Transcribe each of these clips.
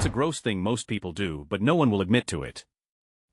It's a gross thing most people do, but no one will admit to it.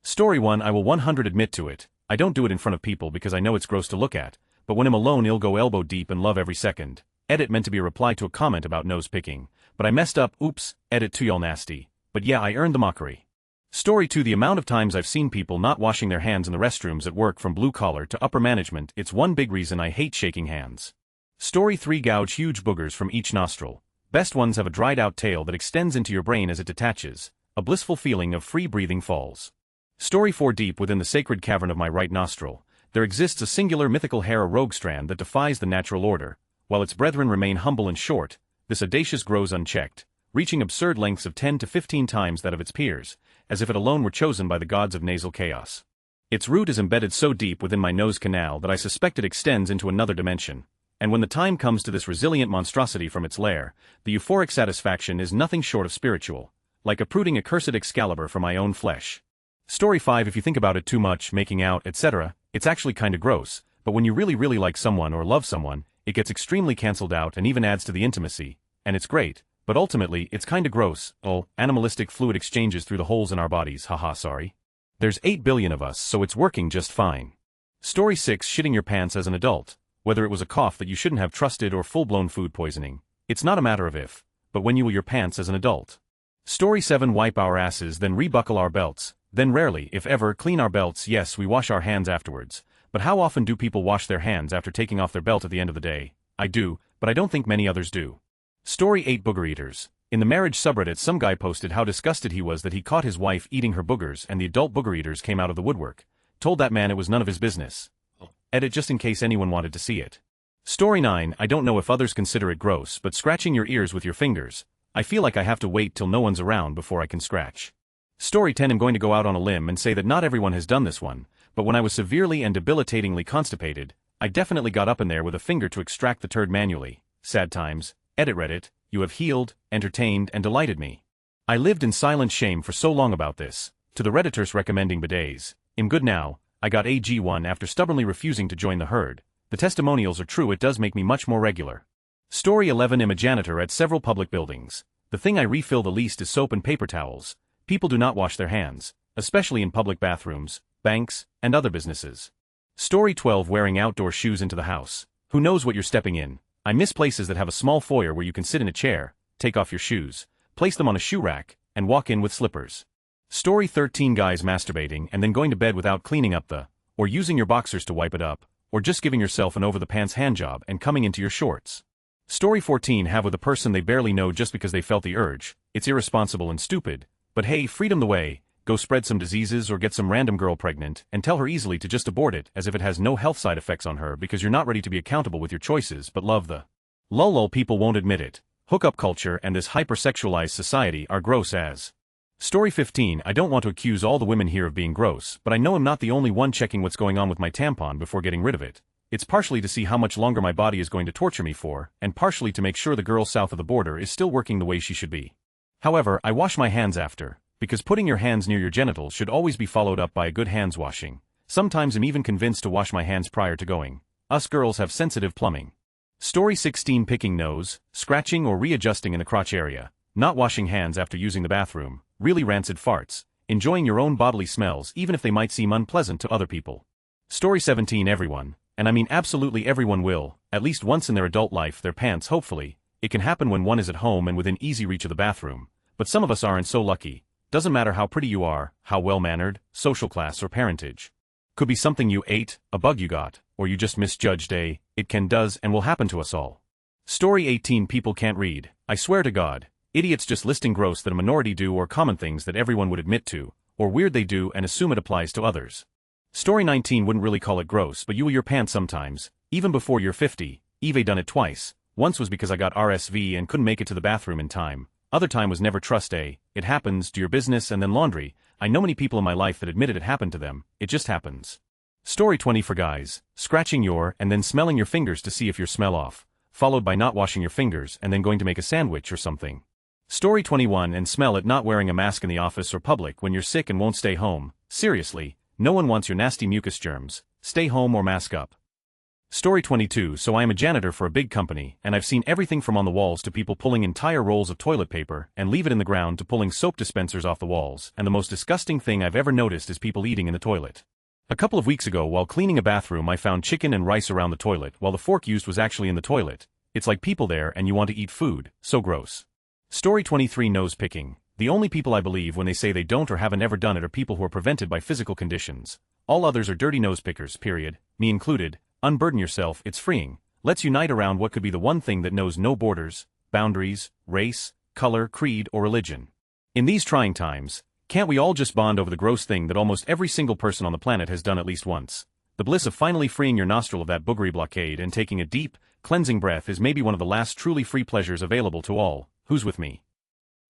Story 1. I will 100 admit to it. I don't do it in front of people because I know it's gross to look at, but when I'm alone I'll go elbow deep and love every second. Edit meant to be a reply to a comment about nose picking, but I messed up, oops, edit to y'all nasty. But yeah, I earned the mockery. Story 2. The amount of times I've seen people not washing their hands in the restrooms at work, from blue collar to upper management, it's one big reason I hate shaking hands. Story 3. Gouge huge boogers from each nostril. Best ones have a dried out tail that extends into your brain as it detaches. A blissful feeling of free breathing falls. Story 4. Deep within the sacred cavern of my right nostril, there exists a singular mythical hair, a rogue strand that defies the natural order. While its brethren remain humble and short, this audacious grows unchecked, reaching absurd lengths of 10 to 15 times that of its peers, as if it alone were chosen by the gods of nasal chaos. Its root is embedded so deep within my nose canal that I suspect it extends into another dimension. And when the time comes to this resilient monstrosity from its lair, the euphoric satisfaction is nothing short of spiritual, like uprooting a cursed Excalibur from my own flesh. Story 5. If you think about it too much, making out, etc., it's actually kinda gross, but when you really like someone or love someone, it gets extremely cancelled out and even adds to the intimacy, and it's great, but ultimately it's kinda gross. Animalistic fluid exchanges through the holes in our bodies, haha sorry. There's 8 billion of us, so it's working just fine. Story 6. Shitting your pants as an adult. Whether it was a cough that you shouldn't have trusted or full-blown food poisoning, it's not a matter of if, but when you will your pants as an adult. Story 7. Wipe our asses, then rebuckle our belts, then rarely, if ever, clean our belts. Yes, we wash our hands afterwards, but how often do people wash their hands after taking off their belt at the end of the day? I do, but I don't think many others do. Story 8. Booger eaters. In the marriage subreddit, some guy posted how disgusted he was that he caught his wife eating her boogers, and the adult booger eaters came out of the woodwork. Told that man it was none of his business. Edit just in case anyone wanted to see it. Story 9. I don't know if others consider it gross, but scratching your ears with your fingers, I feel like I have to wait till no one's around before I can scratch. Story 10. I'm going to go out on a limb and say that not everyone has done this one, but when I was severely and debilitatingly constipated, I definitely got up in there with a finger to extract the turd manually. Sad times. Edit Reddit. You have healed, entertained, and delighted me. I lived in silent shame for so long about this. To the Redditors recommending bidets, I'm good now. I got AG1 after stubbornly refusing to join the herd. The testimonials are true, it does make me much more regular. Story 11. I'm a janitor at several public buildings. The thing I refill the least is soap and paper towels. People do not wash their hands, especially in public bathrooms, banks, and other businesses. Story 12. Wearing outdoor shoes into the house. Who knows what you're stepping in? I miss places that have a small foyer where you can sit in a chair, take off your shoes, place them on a shoe rack, and walk in with slippers. Story 13. Guys masturbating and then going to bed without cleaning up or using your boxers to wipe it up, or just giving yourself an over-the-pants handjob and coming into your shorts. Story 14. Have with a person they barely know just because they felt the urge. It's irresponsible and stupid, but hey, freedom the way. Go spread some diseases or get some random girl pregnant and tell her easily to just abort it as if it has no health side effects on her because you're not ready to be accountable with your choices but love the lol. People won't admit it. Hookup culture and this hypersexualized society are gross as. Story 15. I don't want to accuse all the women here of being gross, but I know I'm not the only one checking what's going on with my tampon before getting rid of it. It's partially to see how much longer my body is going to torture me for, and partially to make sure the girl south of the border is still working the way she should be. However, I wash my hands after, because putting your hands near your genitals should always be followed up by a good hands washing. Sometimes I'm even convinced to wash my hands prior to going. Us girls have sensitive plumbing. Story 16. Picking nose, scratching or readjusting in the crotch area, not washing hands after using the bathroom, really rancid farts, enjoying your own bodily smells even if they might seem unpleasant to other people. Story 17. Everyone, and I mean absolutely everyone will, at least once in their adult life, their pants hopefully. It can happen when one is at home and within easy reach of the bathroom, but some of us aren't so lucky. Doesn't matter how pretty you are, how well-mannered, social class or parentage. Could be something you ate, a bug you got, or you just misjudged it can, does, and will happen to us all. Story 18. People can't read. I swear to God. Idiots just listing gross that a minority do or common things that everyone would admit to, or weird they do and assume it applies to others. Story 19. Wouldn't really call it gross, but you will your pants sometimes, even before you're 50. Eve done it twice. Once was because I got RSV and couldn't make it to the bathroom in time. Other time was never trust it happens, do your business, and then laundry. I know many people in my life that admitted it happened to them, it just happens. Story 20. For guys, scratching your and then smelling your fingers to see if your smell off, followed by not washing your fingers and then going to make a sandwich or something. Story 21. And smell it. Not wearing a mask in the office or public when you're sick and won't stay home. Seriously, no one wants your nasty mucus germs. Stay home or mask up. Story 22. So I am a janitor for a big company, and I've seen everything from on the walls to people pulling entire rolls of toilet paper and leave it in the ground to pulling soap dispensers off the walls, and the most disgusting thing I've ever noticed is people eating in the toilet. A couple of weeks ago while cleaning a bathroom I found chicken and rice around the toilet while the fork used was actually in the toilet. It's like people there and you want to eat food, so gross. Story 23. Nose picking. The only people I believe when they say they don't or haven't ever done it are people who are prevented by physical conditions. All others are dirty nose pickers, period, me included. Unburden yourself, it's freeing. Let's unite around what could be the one thing that knows no borders, boundaries, race, color, creed, or religion. In these trying times, can't we all just bond over the gross thing that almost every single person on the planet has done at least once? The bliss of finally freeing your nostril of that boogery blockade and taking a deep, cleansing breath is maybe one of the last truly free pleasures available to all. Who's with me?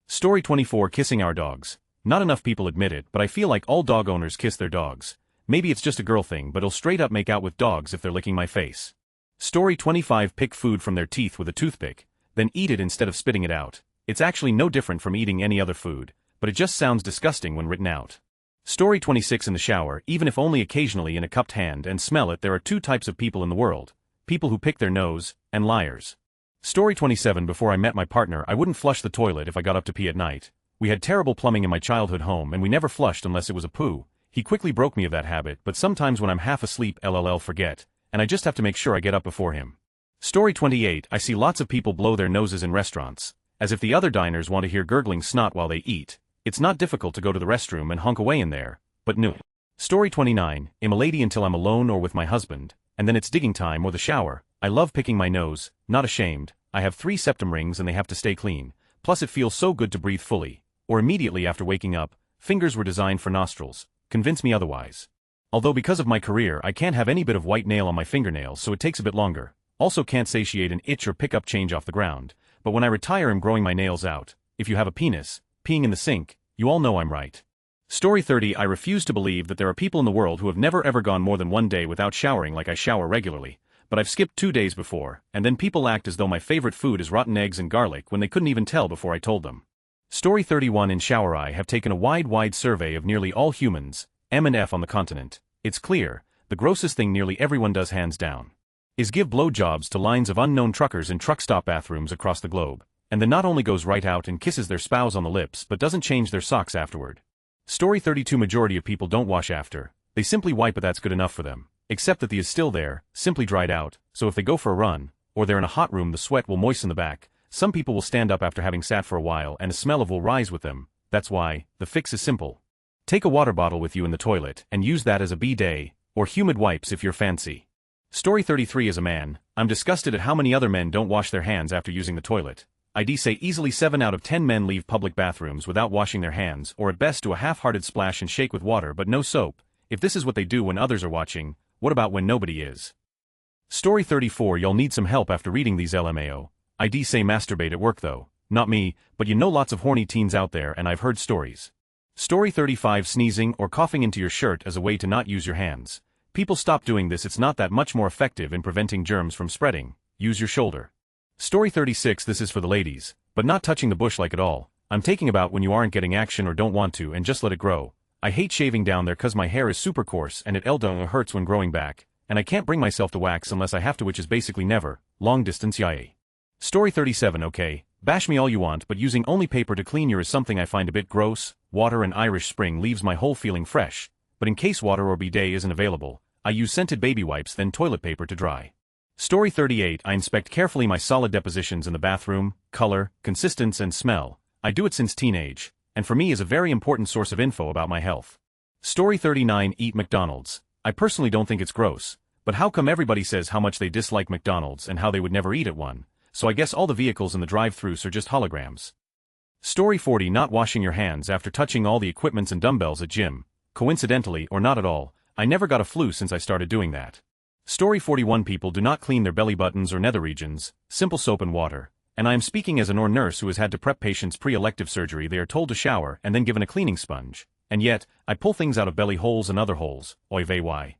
Story 24. Kissing our dogs. Not enough people admit it, but I feel like all dog owners kiss their dogs. Maybe it's just a girl thing, but I'll straight up make out with dogs if they're licking my face. Story 25. Pick food from their teeth with a toothpick, then eat it instead of spitting it out. It's actually no different from eating any other food, but it just sounds disgusting when written out. Story 26. In the shower, even if only occasionally in a cupped hand and smell it. There are two types of people in the world: people who pick their nose, and liars. Story 27. Before I met my partner I wouldn't flush the toilet if I got up to pee at night. We had terrible plumbing in my childhood home and we never flushed unless it was a poo. He quickly broke me of that habit, but sometimes when I'm half asleep forget, and I just have to make sure I get up before him. Story 28. I see lots of people blow their noses in restaurants, as if the other diners want to hear gurgling snot while they eat. It's not difficult to go to the restroom and honk away in there, but no. Story 29. I'm a lady until I'm alone or with my husband, and then it's digging time or the shower. I love picking my nose, not ashamed. I have 3 septum rings and they have to stay clean, plus it feels so good to breathe fully, or immediately after waking up. Fingers were designed for nostrils. Convince me otherwise. Although because of my career I can't have any bit of white nail on my fingernails, so it takes a bit longer. Also can't satiate an itch or pick up change off the ground, but when I retire I'm growing my nails out. If you have a penis, peeing in the sink, you all know I'm right. Story 30. I refuse to believe that there are people in the world who have never ever gone more than one day without showering like I shower regularly, but I've skipped 2 days before, and then people act as though my favorite food is rotten eggs and garlic when they couldn't even tell before I told them. Story 31. In shower I have taken a wide survey of nearly all humans, M and F on the continent. It's clear, the grossest thing nearly everyone does hands down is give blowjobs to lines of unknown truckers in truck stop bathrooms across the globe, and then not only goes right out and kisses their spouse on the lips but doesn't change their socks afterward. Story 32. Majority of people don't wash after, they simply wipe, but that's good enough for them, except that the is still there, simply dried out, so if they go for a run, or they're in a hot room the sweat will moisten the back. Some people will stand up after having sat for a while and a smell of will rise with them. That's why, the fix is simple. Take a water bottle with you in the toilet and use that as a bidet, or humid wipes if you're fancy. Story 33. As a man, I'm disgusted at how many other men don't wash their hands after using the toilet. I'd say easily 7 out of 10 men leave public bathrooms without washing their hands, or at best do a half-hearted splash and shake with water but no soap. If this is what they do when others are watching, what about when nobody is? Story 34. Y'all need some help after reading these LMAO. I'd say masturbate at work though. Not me, but you know lots of horny teens out there and I've heard stories. Story 35. Sneezing or coughing into your shirt as a way to not use your hands. People stop doing this, it's not that much more effective in preventing germs from spreading. Use your shoulder. Story 36. This is for the ladies, but not touching the bush like at all. I'm taking about when you aren't getting action or don't want to and just let it grow. I hate shaving down there cause my hair is super coarse and it hurts when growing back, and I can't bring myself to wax unless I have to, which is basically never. Long distance yay. Story 37. Okay, bash me all you want, but using only paper to clean your is something I find a bit gross. Water and Irish Spring leaves my whole feeling fresh, but in case water or bidet isn't available, I use scented baby wipes then toilet paper to dry. Story 38. I inspect carefully my solid depositions in the bathroom, color, consistency and smell. I do it since teenage, and for me is a very important source of info about my health. Story 39. Eat McDonald's. I personally don't think it's gross, but how come everybody says how much they dislike McDonald's and how they would never eat at one? So I guess all the vehicles in the drive-thrus are just holograms. Story 40. Not washing your hands after touching all the equipments and dumbbells at gym. Coincidentally or not at all, I never got a flu since I started doing that. Story 41. People do not clean their belly buttons or nether regions, simple soap and water. And I am speaking as an OR nurse who has had to prep patients pre-elective surgery. They are told to shower and then given a cleaning sponge. And yet, I pull things out of belly holes and other holes. Oy vey why.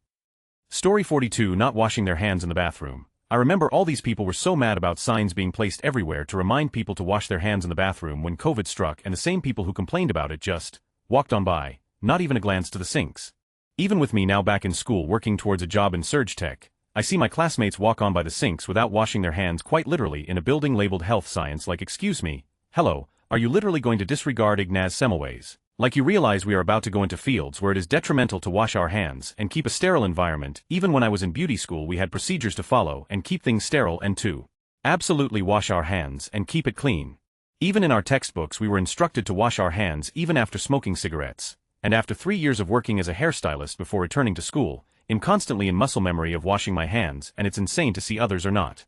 Story 42. Not washing their hands in the bathroom. I remember all these people were so mad about signs being placed everywhere to remind people to wash their hands in the bathroom when COVID struck, and the same people who complained about it just walked on by, not even a glance to the sinks. Even with me now back in school working towards a job in surge tech, I see my classmates walk on by the sinks without washing their hands quite literally in a building labeled health science like excuse me, hello, are you literally going to disregard Ignaz Semmelweis? Like you realize we are about to go into fields where it is detrimental to wash our hands and keep a sterile environment. Even when I was in beauty school we had procedures to follow and keep things sterile and to absolutely wash our hands and keep it clean. Even in our textbooks we were instructed to wash our hands even after smoking cigarettes. And after 3 years of working as a hairstylist before returning to school, I'm constantly in muscle memory of washing my hands, and it's insane to see others are not.